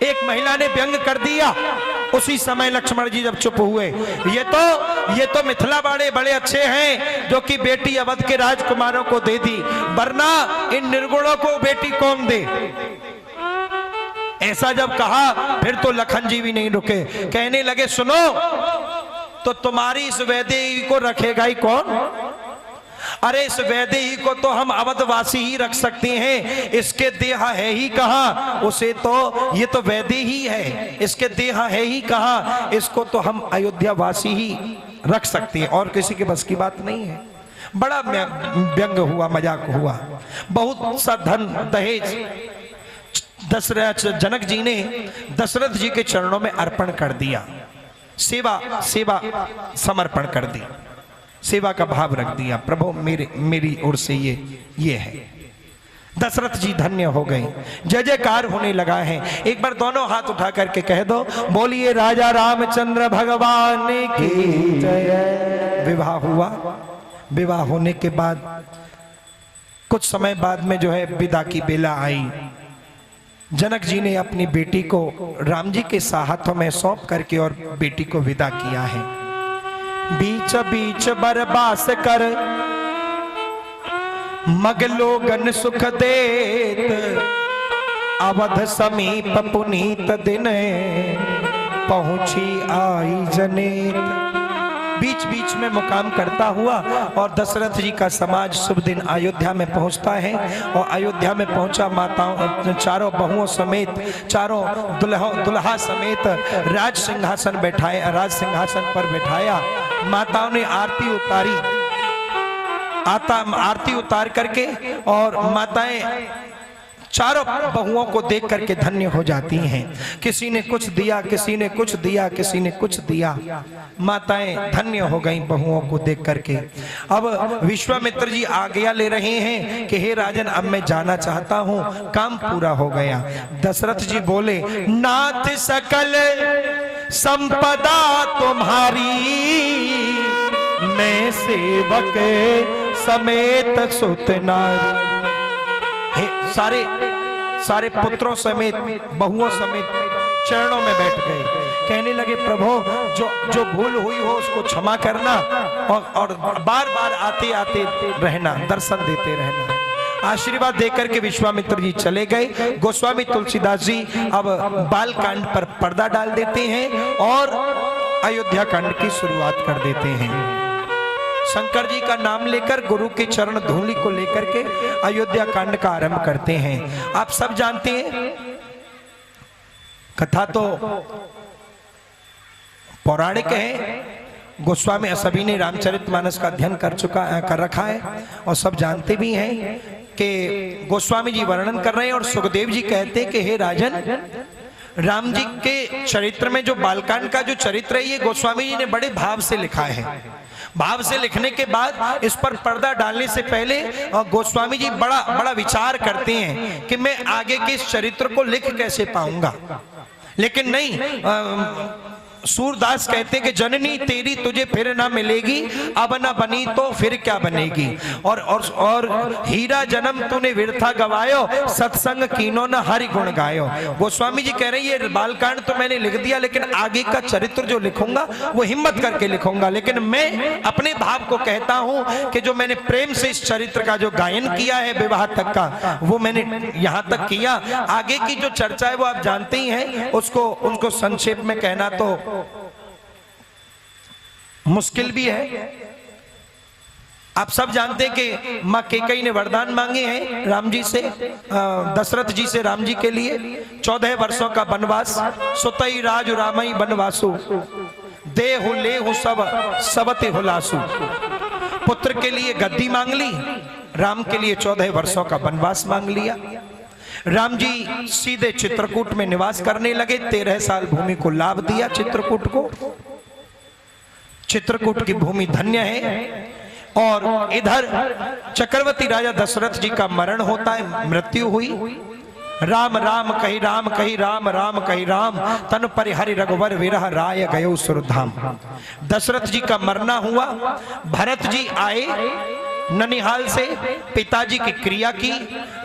एक महिला ने व्यंग कर दिया। उसी समय लक्ष्मण जी जब चुप हुए, ये तो मिथिला वाले बड़े अच्छे हैं जो कि बेटी अवध के राजकुमारों को दे दी, वरना इन निर्गुणों को बेटी कौन दे। ऐसा जब कहा फिर तो लखन जी भी नहीं रुके, कहने लगे सुनो, तो तुम्हारी इस वैदेही को रखेगा ही कौन? अरे इस वैदेही को तो हम अवधवासी ही रख सकते हैं, इसके देहा है ही कहां, उसे तो ये तो वैदेही है, इसके देहा है ही कहां, इसको तो हम अयोध्यावासी ही रख सकते हैं, और किसी के बस की बात नहीं है। बड़ा व्यंग हुआ, मजाक हुआ, बहुत सा धन दहेज जनक जी ने दशरथ जी के चरणों में अर्पण कर दिया, सेवा समर्पण कर दी, सेवा का भाव रख दिया, प्रभु मेरी ओर से ये है। दशरथ जी धन्य हो गए, जय जयकार होने लगा है। एक बार दोनों हाथ उठा करके कह दो, बोलिए राजा रामचंद्र भगवान की जय। विवाह हुआ। विवाह होने के बाद कुछ समय बाद में जो है विदा की बेला आई। जनक जी ने अपनी बेटी को राम जी के हाथों में सौंप करके और बेटी को विदा किया है। बीच बीच बरबास कर मगलोगन सुख देत, अवध समीप पुनीत दिन पहुंची आई जनेत। बीच बीच में मुकाम करता हुआ और दशरथ जी का समाज शुभ दिन अयोध्या में पहुंचता है, और अयोध्या में पहुंचा माताओं चारों बहुओं समेत, चारों दुल्हा समेत राज सिंहासन पर बैठाया। माताओं ने आरती उतारी, आरती उतार करके और माताएं चारों बहुओं को देख करके धन्य हो जाती हैं। किसी ने कुछ दिया, किसी ने कुछ दिया, किसी ने कुछ दिया, माताएं धन्य हो गई बहुओं को देख करके। अब विश्वामित्र जी आज्ञा ले रहे हैं कि हे राजन, अब मैं जाना चाहता हूं, काम पूरा हो गया। दशरथ जी बोले, नाथ सकल संपदा तुम्हारी, मैं सेवक समेत सुत नारी। सारे पुत्रों समेत बहुओं समेत चरणों में बैठ गए, कहने लगे प्रभु जो भूल हुई हो उसको क्षमा करना, और बार बार आते आते रहना, दर्शन देते रहना। आशीर्वाद देकर के विश्वामित्र जी चले गए। गोस्वामी तुलसीदास जी अब बाल कांड पर पर्दा डाल देते हैं और अयोध्या कांड की शुरुआत कर देते हैं। शंकर जी का नाम लेकर, गुरु के चरण धूलि को लेकर के अयोध्या कांड का आरंभ करते हैं। आप सब जानते हैं, कथा तो पौराणिक है, गोस्वामी सभी ने रामचरितमानस का अध्ययन कर रखा है, और सब जानते भी हैं कि गोस्वामी जी वर्णन कर रहे हैं और सुखदेव जी कहते हैं कि हे राजन, राम जी के चरित्र में जो बालकांड का जो चरित्र है, ये गोस्वामी जी ने बड़े भाव से लिखा है। भाव से लिखने के बाद इस पर पर्दा डालने से पहले गोस्वामी जी बड़ा विचार करते हैं कि मैं आगे के इस चरित्र को लिख कैसे पाऊंगा। लेकिन नहीं, सूरदास कहते हैं कि जननी तेरी तुझे फिर ना मिलेगी, अब ना बनी तो फिर क्या बनेगी। और हीरा जन्म तूने व्यर्था गवायो, सत्संग कीनो न हरि गुण गायो। गोस्वामी जी कह रहे हैं ये बालकांड तो मैंने लिख दिया, लेकिन आगे का चरित्र जो लिखूंगा वो हिम्मत करके लिखूंगा। लेकिन मैं अपने भाव को कहता हूं कि जो मैंने प्रेम से इस चरित्र का जो गायन किया है विवाह तक का, वो मैंने यहां तक किया। आगे की जो चर्चा है वो आप जानते ही हैं, उनको संक्षेप में कहना तो मुश्किल भी है। आप सब जानते हैं कि मां कैकेयी ने वरदान मांगे हैं राम जी से, दशरथ जी से राम जी के लिए 14 वर्षों का वनवास। सुतई राज रामई वनवासु, देहु लेहु सब सबते हुलासु। पुत्र के लिए गद्दी मांग ली, राम के लिए 14 वर्षों का वनवास मांग लिया। राम जी सीधे चित्रकूट में निवास करने लगे। 13 साल भूमि को लाभ दिया चित्रकूट को। चित्रकूट की भूमि धन्य है। और इधर चक्रवर्ती राजा दशरथ जी का मरण होता है, मृत्यु हुई। राम राम कही राम कही राम राम कही राम, तन पर हरि रघुवर विरह राय गयो सुरधाम। दशरथ जी का मरना हुआ। भरत जी आए, ननिहाल से पिताजी की क्रिया की,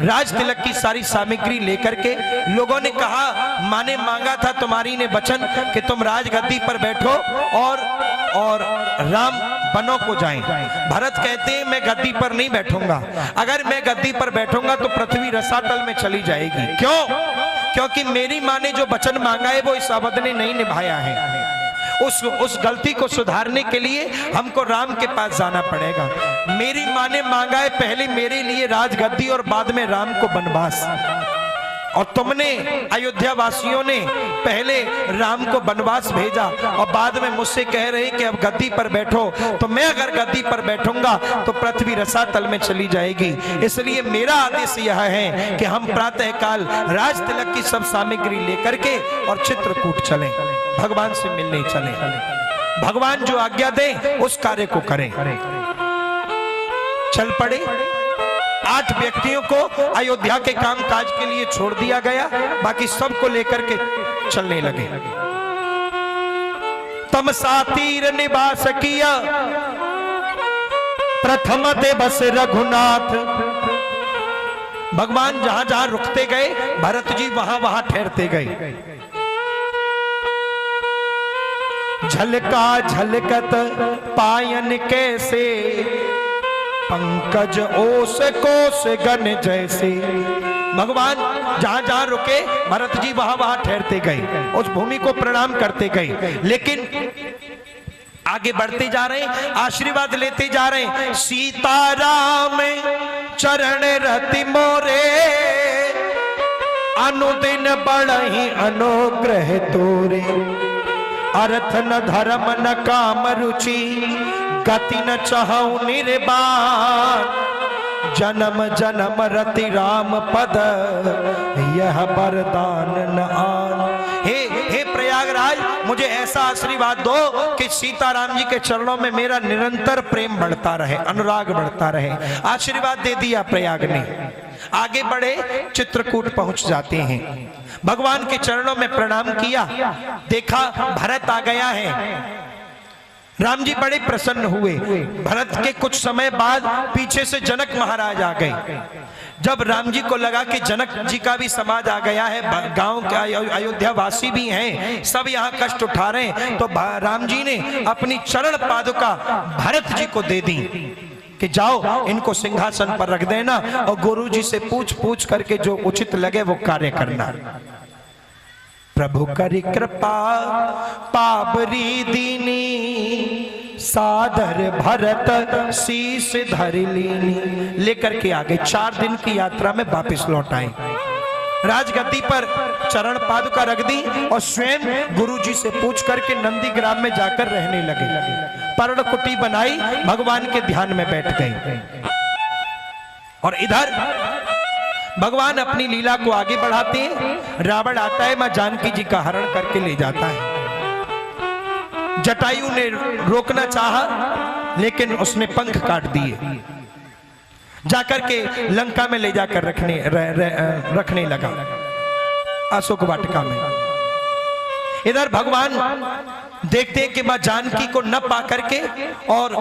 राज तिलक की सारी सामग्री लेकर के लोगों ने कहा, माँ ने मांगा था तुम्हारी ने वचन कि तुम राजगद्दी पर बैठो और राम बनों को जाएं। भरत कहते हैं मैं गद्दी पर नहीं बैठूंगा, अगर मैं गद्दी पर बैठूंगा तो पृथ्वी रसातल में चली जाएगी। क्यों? क्योंकि मेरी माँ ने जो वचन मांगा है वो इस अवध ने नहीं निभाया है। उस गलती को सुधारने के लिए हमको राम के पास जाना पड़ेगा। मेरी माँ ने मांगा है पहले मेरे लिए राजगद्दी और बाद में राम को वनवास, और तुमने अयोध्या वासियों ने पहले राम को वनवास भेजा और बाद में मुझसे कह रहे कि अब गद्दी पर बैठो, तो मैं अगर गद्दी पर बैठूंगा तो पृथ्वी रसातल में चली जाएगी। इसलिए मेरा आदेश यह है कि हम प्रातः काल राज तिलक की सब सामग्री लेकर के और चित्रकूट चलें, भगवान से मिलने चलें। भगवान जो आज्ञा दे उस कार्य को करें। चल पड़े। 8 व्यक्तियों को अयोध्या के काम काज के लिए छोड़ दिया गया, बाकी सबको लेकर के चलने लगे। तम सातीर निवास किया प्रथम ते बस रघुनाथ। भगवान जहां जहां रुकते गए भरत जी वहां वहां ठहरते गए। झलका झलकत पायन कैसे पंकज ओस कोस गन जैसे। भगवान जहां जहां रुके भरत जी वहां वहां ठहरते गए, उस भूमि को प्रणाम करते गए, लेकिन आगे बढ़ते जा रहे, आशीर्वाद लेते जा रहे। सीताराम चरण रति मोरे अनुदिन बढ़हि अनुग्रह तोरे। अर्थ न धर्म न काम रुचि गति न चाहूं निर्बाण। जन्म जन्म रति राम पद यह वरदान न आन। हे प्रयागराज, मुझे ऐसा आशीर्वाद दो कि सीताराम जी के चरणों में मेरा निरंतर प्रेम बढ़ता रहे, अनुराग बढ़ता रहे। आशीर्वाद दे दिया प्रयाग ने। आगे बढ़े, चित्रकूट पहुंच जाते हैं। भगवान के चरणों में प्रणाम किया, देखा भरत आ गया है। राम जी बड़े प्रसन्न हुए। भरत के कुछ समय बाद पीछे से जनक महाराज आ गए। जब राम जी को लगा कि जनक जी का भी समाज आ गया है, गांव के अयोध्या वासी भी हैं, सब यहाँ कष्ट उठा रहे हैं, तो राम जी ने अपनी चरण पादुका भरत जी को दे दी कि जाओ इनको सिंहासन पर रख देना और गुरु जी से पूछ पूछ करके जो उचित लगे वो कार्य करना। प्रभु करी कृपा पाबरी दीनी सादर भरत शीस धर लीनी। लेकर के आगे 4 दिन की यात्रा में वापस लौट आए। राजगद्दी पर चरण पादुका रख दी और स्वयं गुरु जी से पूछ करके नंदीग्राम में जाकर रहने लगे। पर्णकुटी बनाई, भगवान के ध्यान में बैठ गए। और इधर भगवान अपनी लीला को आगे बढ़ाते हैं। रावण आता है, मां जानकी जी का हरण करके ले जाता है। जटायु ने रोकना चाहा, लेकिन उसने पंख काट दिए। जाकर के लंका में ले जाकर रखने लगा, अशोक वाटिका में। इधर भगवान देखते हैं कि मां जानकी को न पा करके और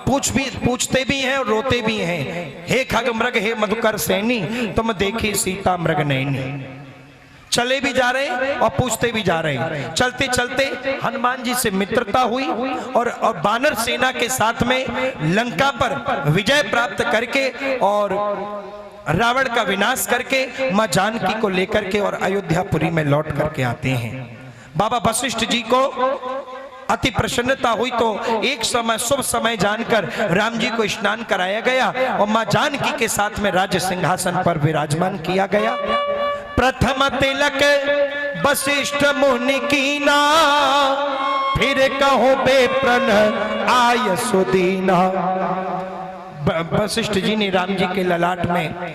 पूछते भी हैं और रोते भी हैं। हे खग मृग हे मधुकर सैनी, तुम देखी सीता मृग नैनी। चले भी जा रहे और पूछते भी जा रहे। चलते चलते हनुमान जी से मित्रता हुई और बानर सेना के साथ में लंका पर विजय प्राप्त करके और रावण का विनाश करके मां जानकी को लेकर के और अयोध्यापुरी में लौट करके आते हैं। बाबा वशिष्ठ जी को अति प्रसन्नता हुई, तो एक समय शुभ समय जानकर राम जी को स्नान कराया गया और मां जानकी के साथ में राज्य सिंहासन पर विराजमान किया गया। प्रथम तिलक वशिष्ठ मुनि कीना, फिर कहो बेप्रन आय सुदीना। वशिष्ठ जी ने राम जी के ललाट में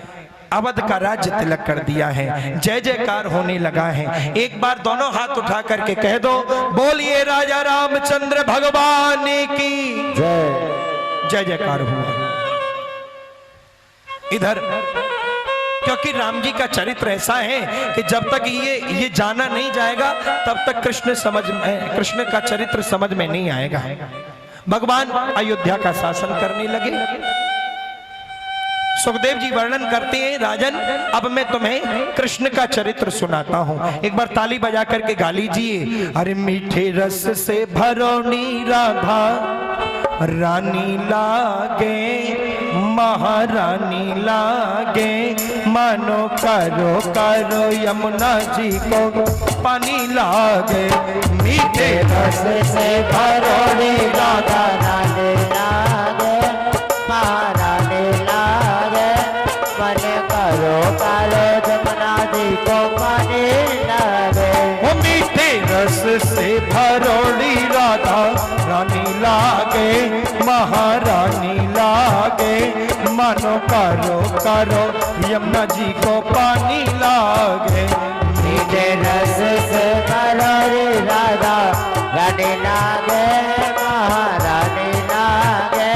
अवध का राज्य तिलक कर दिया है। जय जयकार होने लगा है। एक बार दोनों हाथ उठा करके कह दो, बोलिए राजा रामचंद्र भगवान की जय। जय जयकार हुआ। इधर क्योंकि राम जी का चरित्र ऐसा है कि जब तक ये जाना नहीं जाएगा तब तक कृष्ण का चरित्र समझ में नहीं आएगा। भगवान अयोध्या का शासन करने लगे। सुखदेव जी वर्णन करते हैं, राजन अब मैं तुम्हें कृष्ण का चरित्र सुनाता हूँ, एक बार ताली बजा करके गा लीजिए। अरे मीठे रस से भरोनी राधा रानी लागे, महारानी लागे, मानो करो करो यमुना जी को पानी लागे। मीठे रस से भरोनी राधा रानी लागे, महारानी लागे, मन करो करो यमुना जी को पानी लागे। वो मीठे रस से भरोड़ी राधा रानी लागे, महारानी लागे, मानो करो करो यमुना जी को पानी लागे। मीठे रस से भरोड़ी राधा रानी लागे, महारानी लागे,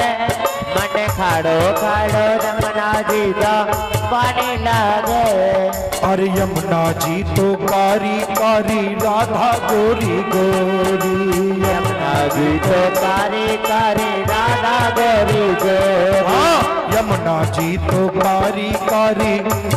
मन खाड़ो खाड़ो यमुना जी का पानी लागे। अरे यमुना जी तो कारी कारी राधा गोरी गोरी, यमुना जी तो कारी कारी राधा गोरी गोरी। हाँ यमुना जी तो कारी कारी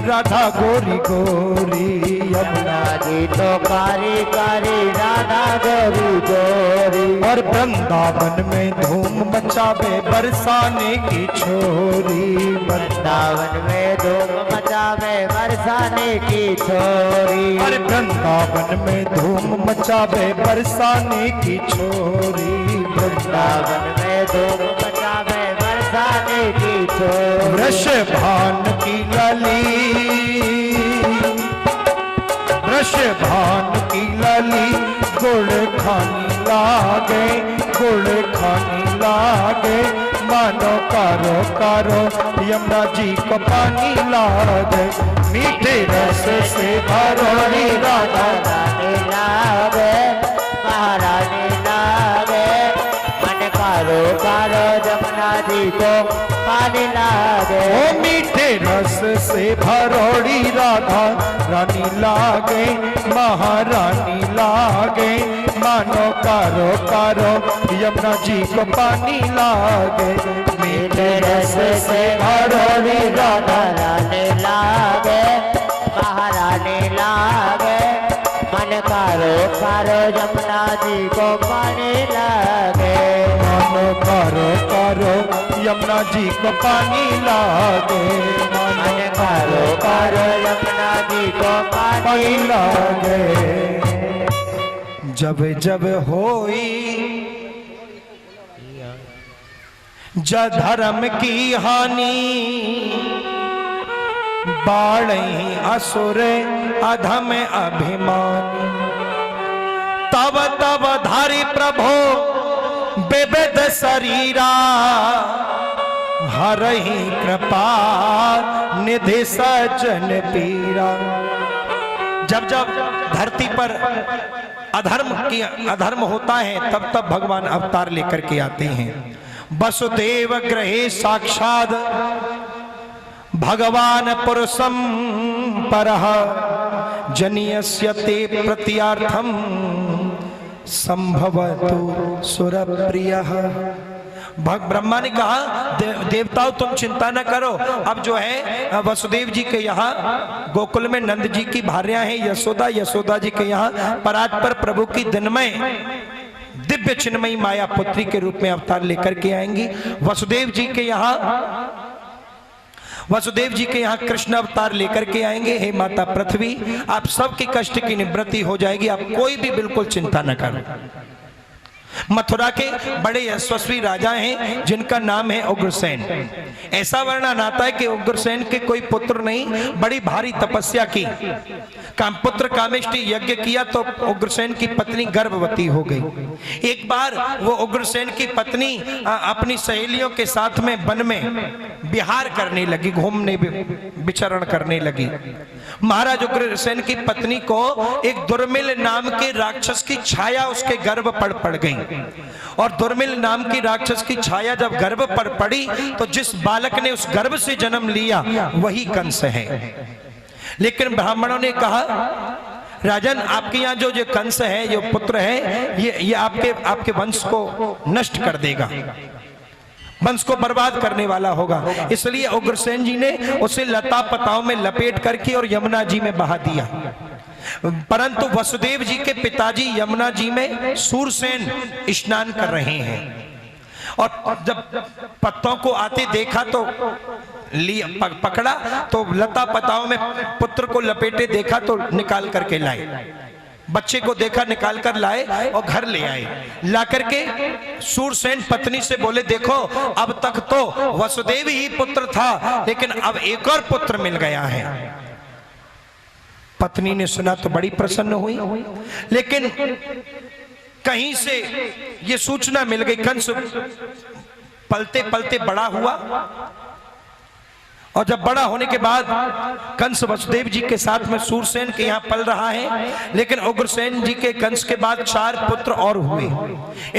राधा गोरी गोरी, यमुना जी तो कारी कारी राधा गोरी गोरी। और वृंदावन में धूम मचावे बरसाने की छोरी, वृंदावन में धूम मचावे बरसाने की छोरी। अरे वृंदावन में धूम मचावे बरसाने की छोरी, वृंदावन में धूम मचावे बरसाने की छोरी। वृषभान की लली, वृषभान की लली, गुड़ खानी लागे, गुड़ खानी लागे, मानो करो करो यमुना जी को पानी लागे। मीठे रस से भरोड़ी राधा रानी लागे, महारानी लागे, मन करो करो यमुना जी को पानी लागे। ओ मीठे रस से भरोड़ी राधा रानी लागे, महारानी लागे, मानो करो करो यमुना जी को पानी लागे। मीठे रस से भरोड़ी राधा रानी लागे, महारानी लागे, मन करो करो यमुना जी को पानी लागे। मानो करो करो यमुना जी को पानी लागे, मन करो करो यमुना जी को पानी लागे। जब जब होई धर्म की हानि, बाढ़ई असुर अधम अभिमानी, तब तब धारी प्रभो विविध शरीरा, हरहि कृपा निधि सज्जन पीरा। जब जब धरती पर अधर्म होता है तब तब भगवान अवतार लेकर के आते हैं। वसुदेव गृहे साक्षात भगवान पुरुषम परः, जनियस्य ते प्रत्यार्थम संभवतु सुरप्रियः। ब्रह्मा ने कहा देवताओं तुम चिंता न करो, अब जो है वसुदेव जी के यहाँ गोकुल में नंद जी की भार्या हैं यशोदा, यशोदा जी के यहाँ परात्पर प्रभु की दिनमय दिव्य चिन्मयी माया पुत्री के रूप में अवतार लेकर के आएंगी। वसुदेव जी के यहाँ कृष्ण अवतार लेकर के आएंगे। हे माता पृथ्वी, आप सबके कष्ट की निवृत्ति हो जाएगी, आप कोई भी बिल्कुल चिंता न करो। मथुरा के बड़े यशस्वी राजा हैं जिनका नाम है उग्रसेन। ऐसा वर्णन आता है कि उग्रसेन के कोई पुत्र नहीं, बड़ी भारी तपस्या की, पुत्र कामेष्टि यज्ञ किया तो उग्रसेन की पत्नी गर्भवती हो गई। एक बार वो उग्रसेन की पत्नी अपनी सहेलियों के साथ में वन में विहार करने लगी, घूमने विचरण करने लगी। महाराज उग्रसेन की पत्नी को एक दुर्मिल नाम के राक्षस की छाया उसके गर्भ पर पड़ गई, और दुर्मिल नाम की राक्षस की छाया जब गर्भ पर पड़ी तो जिस बालक ने उस गर्भ से जन्म लिया वही कंस है। लेकिन ब्राह्मणों ने कहा राजन, आपके यहाँ जो कंस है, जो पुत्र है, ये आपके वंश को नष्ट कर देगा। वंश को बर्बाद करने वाला होगा। इसलिए उग्रसेन जी ने उसे लता पताओं में लपेट करके और यमुना जी में बहा दिया। परंतु वसुदेव जी के पिताजी यमुना जी में सूरसेन स्नान कर रहे हैं और जब पत्तों को आते देखा तो लिया पकड़ा, तो लता पताओं में पुत्र को लपेटे देखा तो निकाल करके लाए, बच्चे को देखा निकाल कर लाए और घर ले आए। ला करके सूरसेन पत्नी से बोले, देखो अब तक तो वसुदेव ही पुत्र था, लेकिन अब एक और पुत्र मिल गया है। पत्नी ने सुना तो बड़ी प्रसन्न हुई, लेकिन कहीं से ये सूचना मिल गई, कंस पलते पलते बड़ा हुआ और जब बड़ा होने के बाद कंस वसुदेव जी के साथ में सूरसेन के यहाँ पल रहा है, लेकिन उग्रसेन जी के कंस के बाद 4 पुत्र और हुए।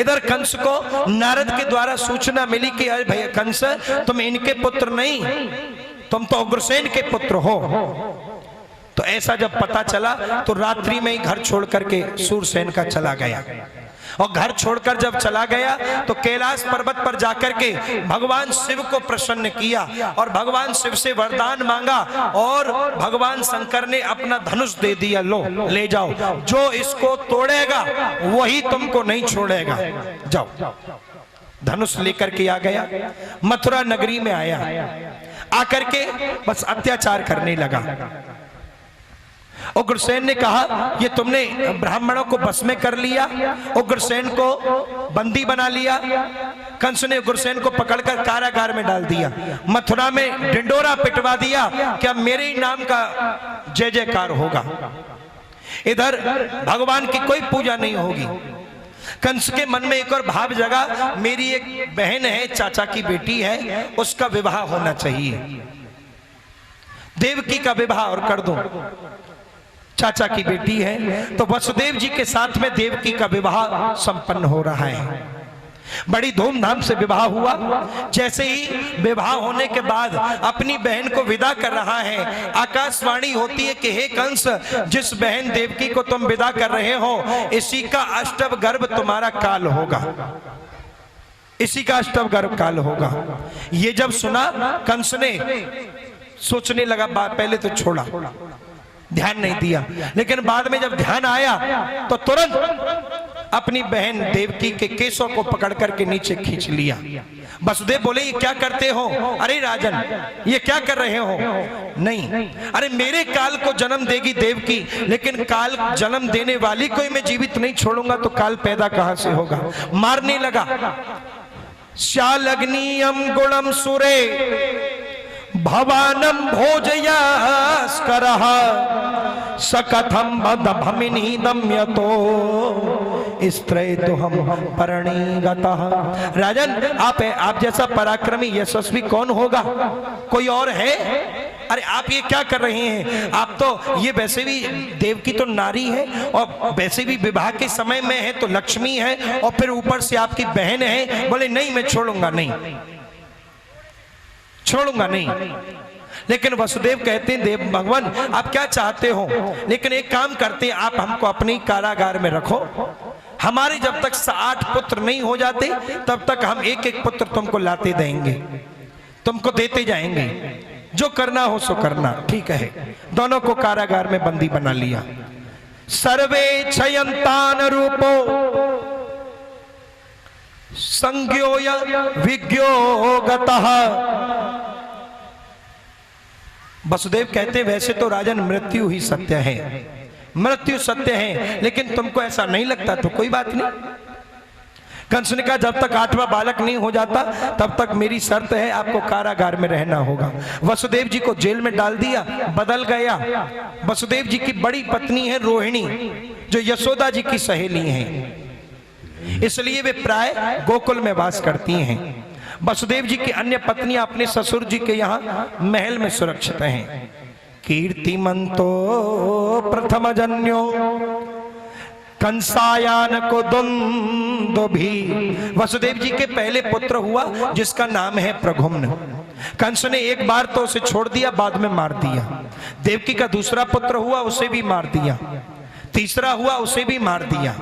इधर कंस को नारद के द्वारा सूचना मिली कि अरे भैया कंस, तुम इनके पुत्र नहीं, तुम तो उग्रसेन के पुत्र हो। तो ऐसा जब पता चला तो रात्रि में ही घर छोड़ करके सूरसेन का चला गया, और घर छोड़कर जब चला गया तो कैलाश पर्वत पर जाकर के भगवान शिव को प्रसन्न किया और भगवान शिव से वरदान मांगा, और भगवान शंकर ने अपना धनुष दे दिया, लो ले जाओ, जो इसको तोड़ेगा वही तुमको नहीं छोड़ेगा, जाओ। धनुष लेकर के आ गया, मथुरा नगरी में आया, आकर के बस अत्याचार करने लगा। उग्रसेन ने कहा, ये तुमने ब्राह्मणों को बस में कर लिया, उग्रसेन को बंदी बना लिया। कंस ने उग्रसेन को पकड़कर कारागार में डाल दिया, मथुरा में ढिंडोरा पिटवा दिया, क्या मेरे ही नाम का जय जयकार होगा, इधर भगवान की कोई पूजा नहीं होगी। कंस के मन में एक और भाव जगा, मेरी एक बहन है, चाचा की बेटी है, उसका विवाह होना चाहिए, देवकी का विवाह और कर दो, चाचा की बेटी है। तो वसुदेव जी के साथ में देवकी का विवाह संपन्न हो रहा है, बड़ी धूमधाम से विवाह हुआ। जैसे ही विवाह होने के बाद अपनी बहन को विदा कर रहा है, आकाशवाणी होती है कि हे कंस, जिस बहन देवकी को तुम विदा कर रहे हो, इसी का अष्टव गर्भ तुम्हारा काल होगा, इसी का अष्टव गर्भ काल होगा। ये जब सुना कंस ने सोचने लगा, पहले तो छोड़ा, ध्यान नहीं दिया, लेकिन बाद में जब ध्यान आया तो तुरंत अपनी बहन देवकी के केसों को पकड़ करके नीचे खींच लिया। वसुदेव बोले, ये क्या करते हो? अरे राजन, ये क्या कर रहे हो? नहीं, अरे मेरे काल को जन्म देगी देवकी, लेकिन काल जन्म देने वाली को मैं जीवित नहीं छोड़ूंगा तो काल पैदा कहां से होगा। मारने लगा। श्यालग्नियम गुणम सुरे भवानम भोजयास्करः सकथम भमिनी दम्यतो स्त्रैतुहम परिणीगतः। राजन, आप जैसा पराक्रमी यशस्वी कौन होगा? कोई और है? अरे आप ये क्या कर रहे हैं? आप तो ये वैसे भी देवकी तो नारी है और वैसे भी विवाह के समय में है तो लक्ष्मी है, और फिर ऊपर से आपकी बहन है। बोले नहीं, मैं छोड़ूंगा नहीं, छोड़ूंगा नहीं। लेकिन वसुदेव कहते हैं, देव भगवान आप क्या चाहते हो? लेकिन एक काम करते हैं, आप हमको अपनी कारागार में रखो, हमारे जब तक 8 पुत्र नहीं हो जाते तब तक हम एक एक पुत्र तुमको लाते देंगे, तुमको देते जाएंगे, जो करना हो सो करना। ठीक है। दोनों को कारागार में बंदी बना लिया। सर्वे क्षयंतान रूपो संज्ञोय विज्ञो गतः। वसुदेव कहते, वैसे तो राजन मृत्यु ही सत्य है, मृत्यु सत्य है, लेकिन तुमको ऐसा नहीं लगता तो कोई बात नहीं। कंस ने कहा, जब तक 8वां बालक नहीं हो जाता तब तक मेरी शर्त है, आपको कारागार में रहना होगा। वसुदेव जी को जेल में डाल दिया, बदल गया। वसुदेव जी की बड़ी पत्नी है रोहिणी, जो यशोदा जी की सहेली हैं, इसलिए वे प्राय गोकुल में वास करती हैं। वसुदेव जी की अन्य पत्नियां अपने ससुर जी के यहाँ महल में सुरक्षित हैं। कीर्तिमंतो प्रथम जन्यो कंसायान को दुंदो भी। वसुदेव जी के पहले पुत्र हुआ जिसका नाम है प्रघुम्न। कंस ने एक बार तो उसे छोड़ दिया, बाद में मार दिया। देवकी का दूसरा पुत्र हुआ, उसे भी मार दिया। तीसरा हुआ, उसे भी मार दिया।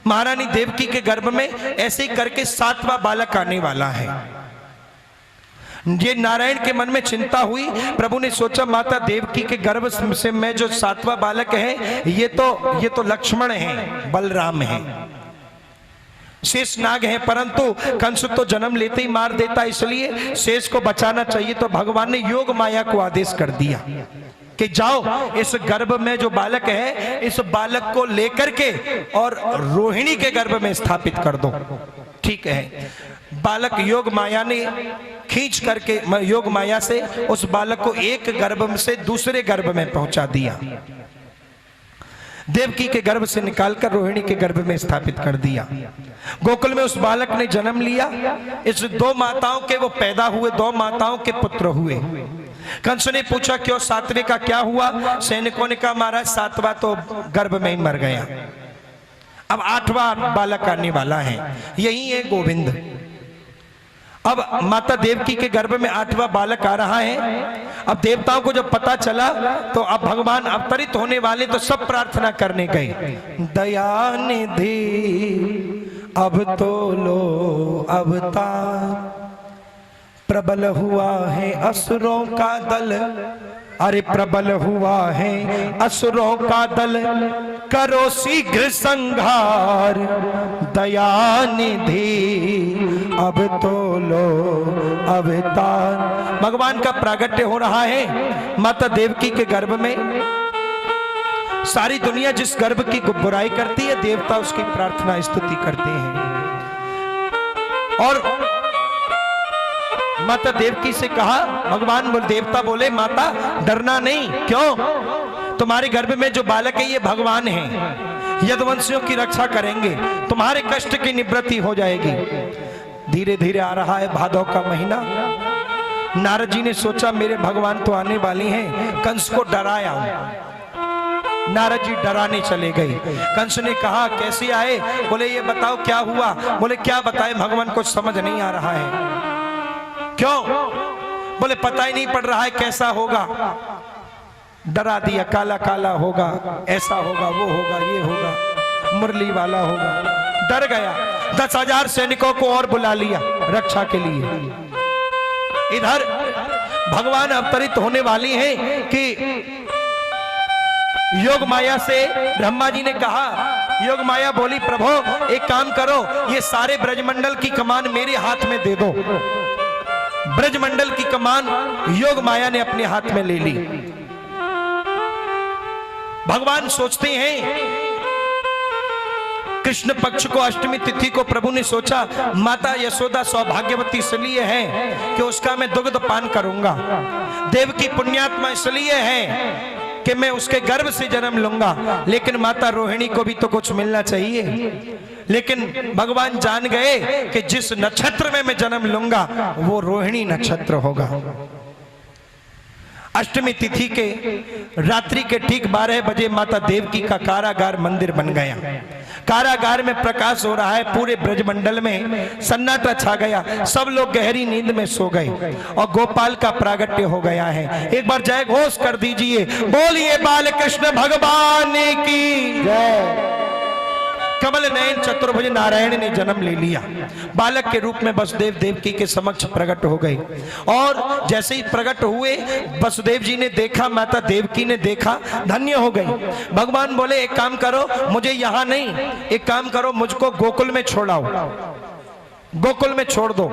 महारानी देवकी के गर्भ में ऐसे ही करके 7वां बालक आने वाला है। ये नारायण के मन में चिंता हुई। प्रभु ने सोचा माता देवकी के गर्भ से मैं जो 7वां बालक है ये तो लक्ष्मण है, बलराम है, शेष नाग है, परंतु कंस तो जन्म लेते ही मार देता, इसलिए शेष को बचाना चाहिए। तो भगवान ने योग माया को आदेश कर दिया कि जाओ इस गर्भ में जो बालक है इस बालक को लेकर के और रोहिणी के गर्भ में स्थापित कर दो। ठीक है, बालक योग माया ने खींच करके योग माया से उस बालक को एक गर्भ से दूसरे गर्भ में पहुंचा दिया, देवकी के गर्भ से निकालकर रोहिणी के गर्भ में स्थापित कर दिया। गोकुल में उस बालक ने जन्म लिया। इस 2 माताओं के वो पैदा हुए, 2 माताओं के पुत्र हुए। कंस ने पूछा क्यों 7वें का क्या हुआ? सैनिकों ने कहा महाराज 7वां तो गर्भ में ही मर गया, अब 8वां बालक आने वाला है, यही है गोविंद। अब माता देवकी के गर्भ में 8वां बालक आ रहा है। अब देवताओं को जब पता चला तो अब भगवान अवतरित होने वाले, तो सब प्रार्थना करने गए, दयानिधि अब तो लो अवतार, प्रबल हुआ है असुरों का दल, अरे प्रबल हुआ है असुरों का दल, करो शीघ्र संहार, दयानिधि अब तो लो अवतार। भगवान का प्रागट्य हो रहा है माता देवकी के गर्भ में। सारी दुनिया जिस गर्भ की बुराई करती है देवता उसकी प्रार्थना स्तुति करते हैं। और माता देवकी से कहा, भगवान देवता बोले माता डरना नहीं, क्यों? तुम्हारे गर्भ में जो बालक है ये भगवान है, यदुवंशियों की रक्षा करेंगे, तुम्हारे कष्ट की निवृत्ति हो जाएगी। धीरे धीरे आ रहा है भादव का महीना। नारद जी ने सोचा मेरे भगवान तो आने वाली हैं, कंस को डराया। नारद जी डराने चले गए। कंस ने कहा कैसे आए? बोले ये बताओ क्या हुआ? बोले क्या बताए, भगवान को समझ नहीं आ रहा है। क्यों? बोले पता ही नहीं पड़ रहा है कैसा होगा। डरा दिया, काला काला होगा, ऐसा होगा, वो होगा, ये होगा, मुरली वाला होगा। डर गया। 10,000 सैनिकों को और बुला लिया रक्षा के लिए। इधर भगवान अवतरित होने वाली हैं कि योग माया से ब्रह्मा जी ने कहा, योग माया बोली प्रभु एक काम करो, ये सारे ब्रजमंडल की कमान मेरे हाथ में दे दो। ब्रजमंडल की कमान योग माया ने अपने हाथ में ले ली। भगवान सोचते हैं कृष्ण पक्ष को अष्टमी तिथि को प्रभु ने सोचा माता यशोदा सौभाग्यवती इसलिए है कि उसका मैं दुग्ध पान करूंगा। देव की पुण्यात्मा इसलिए है कि मैं उसके गर्भ से जन्म लूंगा, लेकिन माता रोहिणी को भी तो कुछ मिलना चाहिए। लेकिन भगवान जान गए कि जिस नक्षत्र में मैं जन्म लूंगा वो रोहिणी नक्षत्र होगा। अष्टमी तिथि के रात्रि के ठीक 12 बजे माता देवकी का कारागार मंदिर बन गया। कारागार में प्रकाश हो रहा है, पूरे ब्रजमंडल में सन्नाटा छा गया, सब लोग गहरी नींद में सो गए और गोपाल का प्रागट्य हो गया है। एक बार जय घोष कर दीजिए, बोलिए बाल कृष्ण भगवान की जय। कमल नयन चतुर्भुज नारायण ने जन्म ले लिया। बालक के रूप में वसुदेव देवकी के समक्ष प्रकट हो गए और जैसे ही प्रकट हुए वसुदेव जी ने देखा, माता देवकी ने देखा, धन्य हो गई। भगवान बोले एक काम करो, मुझे यहाँ नहीं, एक काम करो मुझको गोकुल में छोड़ाओ, गोकुल में छोड़ दो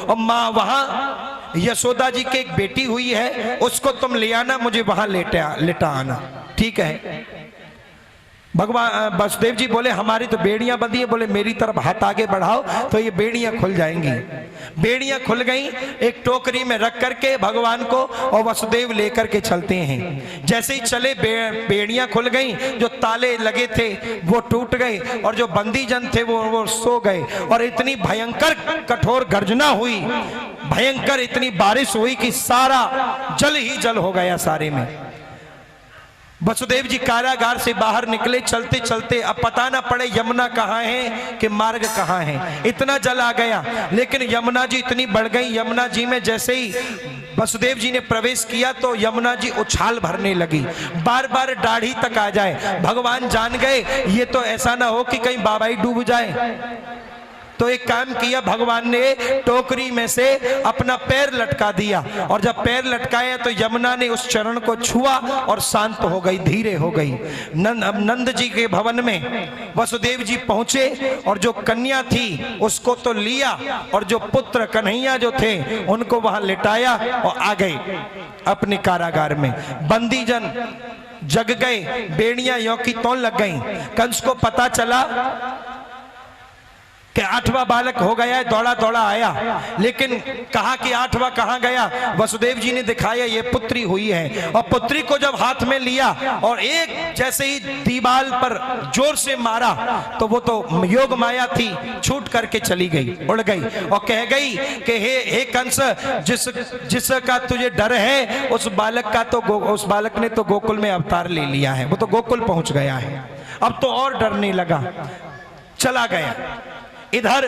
और माँ वहां यशोदा जी की एक बेटी हुई है उसको तुम ले आना, मुझे वहां लेटा आना। ठीक है। भगवान वसुदेव जी बोले हमारी तो बेड़ियां बंधी है। बोले मेरी तरफ हाथ आगे बढ़ाओ तो ये बेड़ियां खुल जाएंगी। बेड़ियां खुल गई। एक टोकरी में रख करके भगवान को और वसुदेव लेकर के चलते हैं। जैसे ही चले बेड़ियां खुल गई, जो ताले लगे थे वो टूट गए और जो बंदी जन थे वो सो गए। और इतनी भयंकर कठोर गर्जना हुई, भयंकर इतनी बारिश हुई कि सारा जल ही जल हो गया सारे में। वसुदेव जी कारागार से बाहर निकले, चलते चलते अब पता ना पड़े यमुना कहाँ है कि मार्ग कहाँ है, इतना जल आ गया। लेकिन यमुना जी इतनी बढ़ गई, यमुना जी में जैसे ही वसुदेव जी ने प्रवेश किया तो यमुना जी उछाल भरने लगी, बार बार दाढ़ी तक आ जाए। भगवान जान गए ये तो ऐसा ना हो कि कहीं बाबाई डूब जाए, तो एक काम किया भगवान ने, टोकरी में से अपना पैर लटका दिया और जब पैर लटकाया तो यमुना ने उस चरण को छुआ और शांत हो गई, धीरे हो गई। नंद जी के भवन में वसुदेव जी पहुंचे और जो कन्या थी उसको तो लिया और जो पुत्र कन्हैया जो थे उनको वहां लिटाया और आ गए अपने कारागार में। बंदी जन जग गए, बेड़ियां यों की त्यों लग गई। कंस को पता चला कि 8वां बालक हो गया है, दौड़ा दौड़ा आया, लेकिन कहा कि 8वां कहां गया? वसुदेव जी ने दिखाया ये पुत्री हुई है। और पुत्री को जब हाथ में लिया और एक जैसे ही दीवाल पर जोर से मारा तो वो तो योग माया थी, छूट करके चली गई, उड़ गई और कह गई कि हे कंस, जिसका तुझे डर है उस बालक ने तो गोकुल में अवतार ले लिया है, वो तो गोकुल पहुंच गया है, अब तो और डरने लगा, चला गया। इधर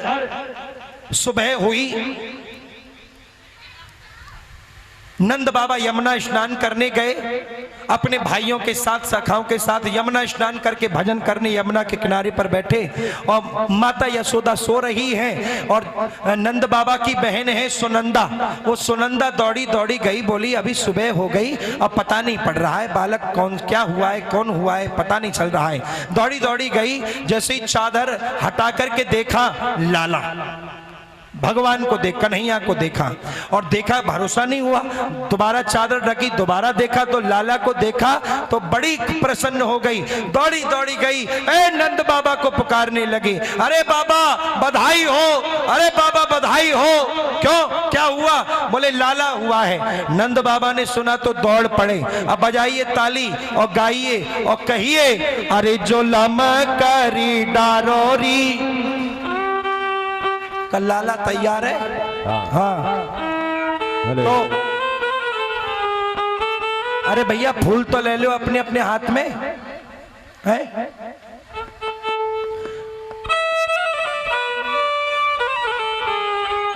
सुबह हुई, नंद बाबा यमुना स्नान करने गए अपने भाइयों के साथ, सखाओं के साथ। यमुना स्नान करके भजन करने यमुना के किनारे पर बैठे और माता यशोदा सो रही है और नंद बाबा की बहन है सुनंदा, वो सुनंदा दौड़ी दौड़ी गई, बोली अभी सुबह हो गई, अब पता नहीं पड़ रहा है बालक कौन, क्या हुआ है, कौन हुआ है, पता नहीं चल रहा है। दौड़ी दौड़ी गई, जैसे ही चादर हटा करके देखा, लाला, भगवान को देख, कन्हैया को देखा और देखा, भरोसा नहीं हुआ, दोबारा चादर ढकी, दोबारा देखा तो लाला को देखा तो बड़ी प्रसन्न हो गई, दौड़ी दौड़ी गई, ए नंद बाबा को पुकारने लगी, अरे बाबा बधाई हो, अरे बाबा बधाई हो। क्यों, क्या हुआ? बोले लाला हुआ है। नंद बाबा ने सुना तो दौड़ पड़े, अब बजाइए ताली और गाइए और कहिए, अरे जो लमकरी डारोरी, लाला तैयार है। हाँ तो अरे भैया फूल तो ले लो अपने अपने हाथ में है,